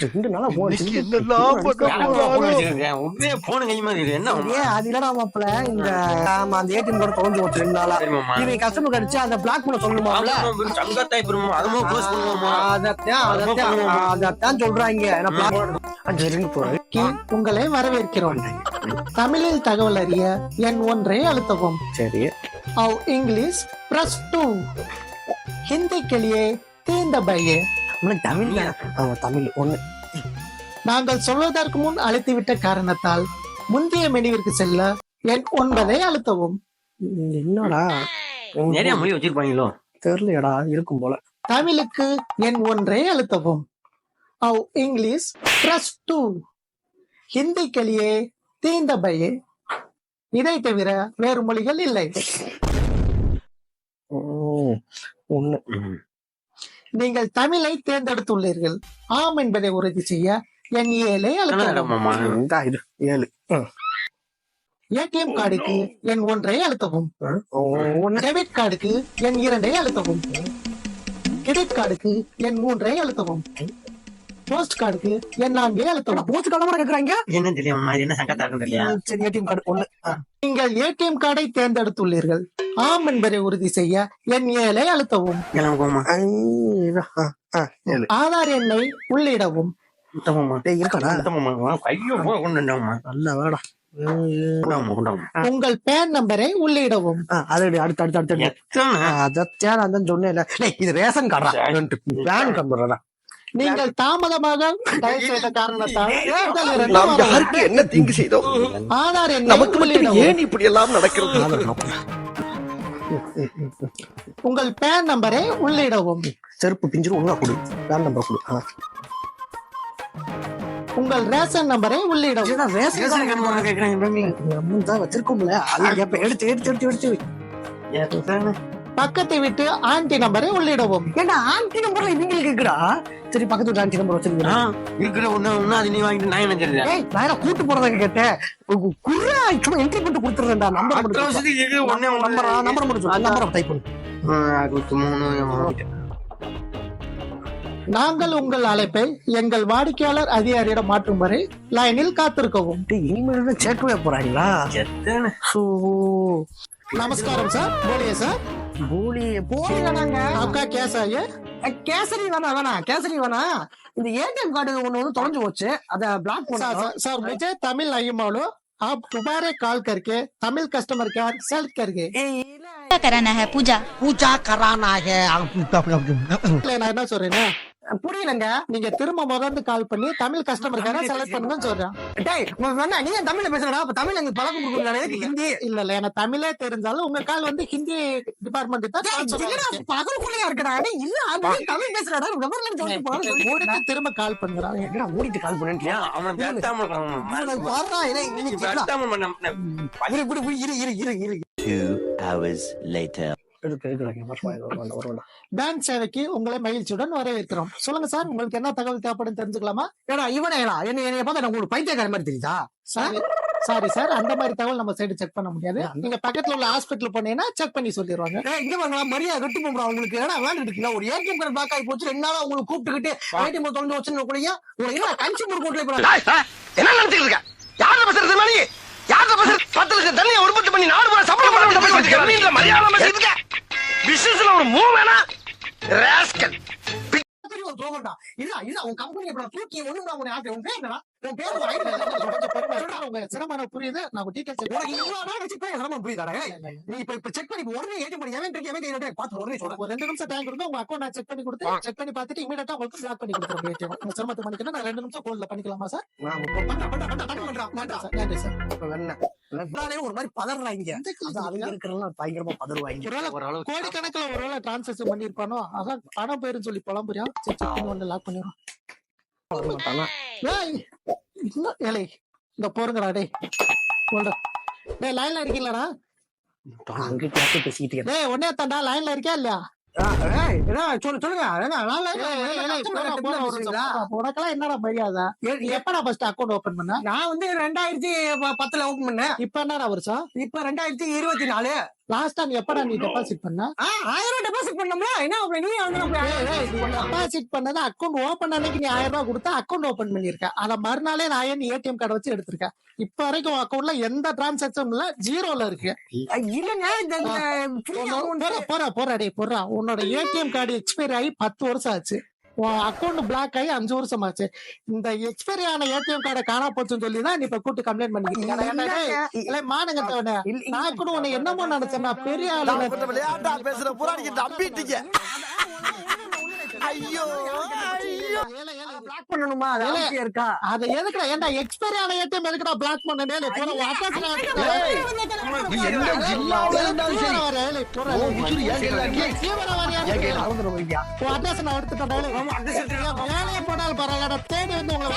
2 நாளா என்னெல்லாம் அது இல்லடா மாப்பிள, இந்த அந்த ஏடிஎம் கார்டு தொலைஞ்சு போச்சு 2 நாளா. இவங்க கஸ்டமர் அடிச்சு அந்த பிளாக் பண்ண சொல்லணுமாம்ல. அதத்தான் சொல்றாங்க. உங்களை வரவேற்கிறோம். தமிழில் தகவல் அறிய எண் 1 அழுத்தவும். சரி. English press 2. ஹிந்தி के लिए 3 दबाइए. தமிழ் தமிழ் 1. நாங்கள் சொல்வதற்கு முன் அழைத்துவிட்ட காரணத்தால் முந்தைய மெனுவிற்கு செல்ல எண் 9 அழுத்தவும். என்னடா நிறைய மொழி வச்சிருப்பாங்களோ தெரியலடா, இருக்கும் போல. தமிழுக்கு எண் 1 அழுத்தவும். English press 2. ஹிந்தி के लिए 3 दबाइए. இதை தவிர வேறு மொழிகள் இல்லை. 1. நீங்கள் தமிழை தேர்ந்தெடுத்துள்ளீர்கள். ஆம் என்பதை உறுதி செய்ய எண் 7 அழுத்தவும். 7. ஏடிஎம் கார்டுக்கு எண் 1 அழுத்தவும். டெபிட் கார்டுக்கு எண் 2 அழுத்தவும். கிரெடிட் கார்டுக்கு எண் 3 அழுத்தவும். போஸ்ட் கார்டுக்கு எண் 4 அழுத்தவும். போஸ்ட் கார்டு கேக்குறாங்க. என்ன தெரியும், என்ன சங்கத்தா இருக்கும் தெரியல. சரி, ஏடிஎம் கார்டு 1. நீங்கள் ஏடிஎம் கார்டை தேர்ந்தெடுத்துள்ளீர்கள். ஆம் என்பதை உறுதி செய்ய எண் 7 அழுத்தவும். ஆதார் எண்ணை உள்ளிடவும். இருக்கடா, நல்ல வேடா. உங்கள் பேன் நம்பரை உள்ளிடவும். அதான் சொன்னேன். இது ரேஷன் கார்டா, பேன் கார்டு. நீங்கள் தாமதமாக டயல் செய்த காரணத்தால் நாம் யாருக்கு என்ன தீங்கு செய்தோம்? ஆதார் எண்ணை நமக்கு மட்டும் உள்ளிடவும். ஏன் இப்படி எல்லாம் நடக்கிறது? உங்கள் பேன் நம்பரை உள்ளிடவும். செருப்பு பிஞ்சிரு, ஒழுங்கா கொடு. பேன் நம்பர் கொடு. உங்கள் ரேஷன் நம்பரை உள்ளிடவும். வச்சிருக்கோம்ல, அது எடுத்து எடுத்து எடுத்து எடுத்து பக்கத்தை விட்டு ஆன்டி நம்பரை உள்ளிடவும். ஏன்னா ஆன்டி நம்பர்ல இவங்களுக்கு இருக்குடா. சரி, பக்கத்து வீட்டு ஆன்டி நம்பர் வச்சிருக்கேன். இருக்கிற ஒண்ணு அது நீ வாங்கிட்டு நான் என்ன தெரியுது. நான் கூட்டு போறதாக கேட்டேன். குர்ரா சும்மா என்ட்ரி பண்ணி கொடுத்துறேன்டா. நம்பர் நம்பர் மட்டும் நம்பர் டைப் பண்ணு. 63. நாங்கள் உங்கள் அழைப்பை எங்கள் வாடிக்கையாளர் அதிகாரியிடம் மாற்றும் வரை லைனில் காத்திருக்கவும். இனிமேல் சேர்க்கவே போறாங்களா? நமஸ்காரம் சார். போலியே சார். போலியாங்க. आपका कैसा है? கேசரி வேணாம் கேசரி வேணாம். இந்த ஏடிஎம் கார்டு ஒண்ணு தொலைஞ்சு போச்சு, அத பிளாக் பண்ண. सर मुझे तमिल नहीं मालूम. आप दोबारा कॉल करके तमिल कस्टमर केयर सेलेक्ट करके क्या कराना है? पूजा कराना है. நான் என்ன சொல்றேன்னா, புரியலங்க. நீங்க திரும்ப முதல்ல கால் பண்ணி தமிழ் கஸ்டமர் கேரை செலக்ட் பண்ணுங்கன்னு சொல்றேன். டேய் வேணா, நீ தமிழ்ல பேசுறடா. அப்ப தமிழ் எனக்கு பழக்கம் கொடுக்கணும். ஹிந்தி இல்ல எனக்கு தமிழே தெரிஞ்சாலும் உங்க கால் வந்து ஹிந்தி டிபார்ட்மெண்ட் தான் பகலுக்குள்ளயா இருக்கடா. இல்ல அது தமிழ் பேசுறடா. மூடிட்டு திரும்ப கால் பண்ணுறான். என்னடா மூடிட்டு கால் பண்ணிட்டியா? அவன் பேசாம இரு. 2 hours later. பேங்க் சேவைக்கு உங்களை மகிழ்ச்சியுடன் வரவேற்கிறோம். சொல்லுங்க சார், உங்களுக்கு என்ன தகவல் தேவைப்படும் தெரிஞ்சுக்கலாமா? ஏடா இவனேடா என்னைய பார்த்தா நான் உங்களுக்கு பைத்தியக்கார மாதிரி தெரியுதா? சாரி சார், அந்த மாதிரி தகவல் நம்ம சைடு செக் பண்ண முடியாது. நீங்க பக்கத்துல உள்ள ஹாஸ்பிட்டல் போனீங்கன்னா செக் பண்ணி சொல்லிடுவாங்க. இங்க வாங்க, மரியாதை கட்டு போறோம். உங்களுக்கு ஏன்னா விளையாண்டு இருக்கீங்களா? ஒரு ஏடிஎம் கார்டு பிளாக் ஆகி போச்சு. 2 நாளா உங்களுக்கு கூப்பிட்டுக்கிட்டு ஏடிஎம் தொலைஞ்சு வச்சுன்னு கூட உங்களுக்கு கன்சியூமர் கோர்ட்ல என்ன நினைச்சிட்டு இருக்க? யார பேசுறது? நீ யார பேசுறது? 10 லட்சம் தண்ணியை உற்பத்தி பண்ணி நாடு பூரா சப்ளை பண்ண மரியாதை பேசிட்டு பிசினஸ்ல ஒரு மூவ் வேணா ராஸ்கல். சிரமம் புரியுது. நான் ஒரு 2 நிமிஷம் டைம் கொடுங்க. உங்க அக்கௌண்ட் செக் பண்ணி கொடுத்து செக் பண்ணி பார்த்துட்டு இமீடியட்டா உங்களுக்கு பிளாக் பண்ணி கொடுத்துருவோம். சிரமத்தை பண்ணிக்கிறேன். நான் 2 நிமிஷம் கோல்ல பண்ணிக்கலாமா சார்? நன்றி சார். ஒரு மாதிரி பதறாங்க. பயங்கரமா பதறுவாங்க. கோடிக்கணக்கில் ஒருவேளை டிரான்சாக்சன் பண்ணிருப்பானோ, அதான் பணம் போயிருன்னு சொல்லி புலம்புறியா? லாக் பண்ணிடுறோம். ஏழை இந்த போருங்கடா. டேய் லைன்ல இருக்கீங்களாடா? பேசிக்கிட்டே டேய் ஒன்னே தாண்டா லைன்ல இருக்கியா இல்லையா? சொல்லுங்க. உனக்கெல்லாம் என்னடா மரியாதை? எப்படா ஃபர்ஸ்ட் அக்கௌண்ட் ஓபன் பண்ண? நான் வந்து 2010 ஓபன் பண்ணேன். இப்ப என்னடா வருஷம்? இப்ப 2024. லாஸ்டா நீ எப்படா நீ டெபாசிட் பண்ண 1000 ரூபாய் டெபாசிட் பண்ணோம்ல என்ன அப்ப நீ வந்து நம்ம டெபாசிட் பண்ணது அக்கௌண்ட் ஓபன் அன்னைக்கு நீ 1000 ரூபாய் கொடுத்தா அக்கௌண்ட் ஓபன் பண்ணிருக்க. அத மறுநாளே நான் ஏன் ஏடிஎம் கார்டு வச்சு எடுத்திருக்கேன். இப்ப வரைக்கும் அக்கௌண்ட்ல எந்த டிரான்சாக்சன் இல்ல, ஜீரோல இருக்கு. இல்லங்க போறா உன்னோட ஏடிஎம் கார்டு எக்ஸ்பைரி ஆகி 10 வருஷம் ஆச்சு. உன் அக்கௌண்ட் பிளாக் ஆகி 5 வருஷம் ஆச்சு. இந்த எக்ஸ்பைரி ஆன ஏடிஎம் கார்டை காணா போச்சுன்னு சொல்லி தான் நீ இப்ப கூட்டு கம்ப்ளைண்ட் பண்ணிக்கிட்டு மானுங்க. நான் கூட உன்னை என்னமோ நினைச்சேன், நான் பெரிய ஆளு. விளையாட்டா பேசுற புறாடிக்கு நம்பிட்டீங்க. ஐயோ பிளாக் பண்ணணுமா அது அவசியம் இருக்கா? அதை எதுக்குடா ஏன்டா எக்ஸ்பைரி ஆன ஏடிஎம் எதுக்குடா பிளாக் பண்ணனே? எந்த ஜில்லாவுல இருந்தாலும் சரி உசுரு ஏன் அட்ரஸ் நான் எடுத்துட்டேன். வேலையை போனாலும் பரவாயில்ல, தேடி வந்து உங்களை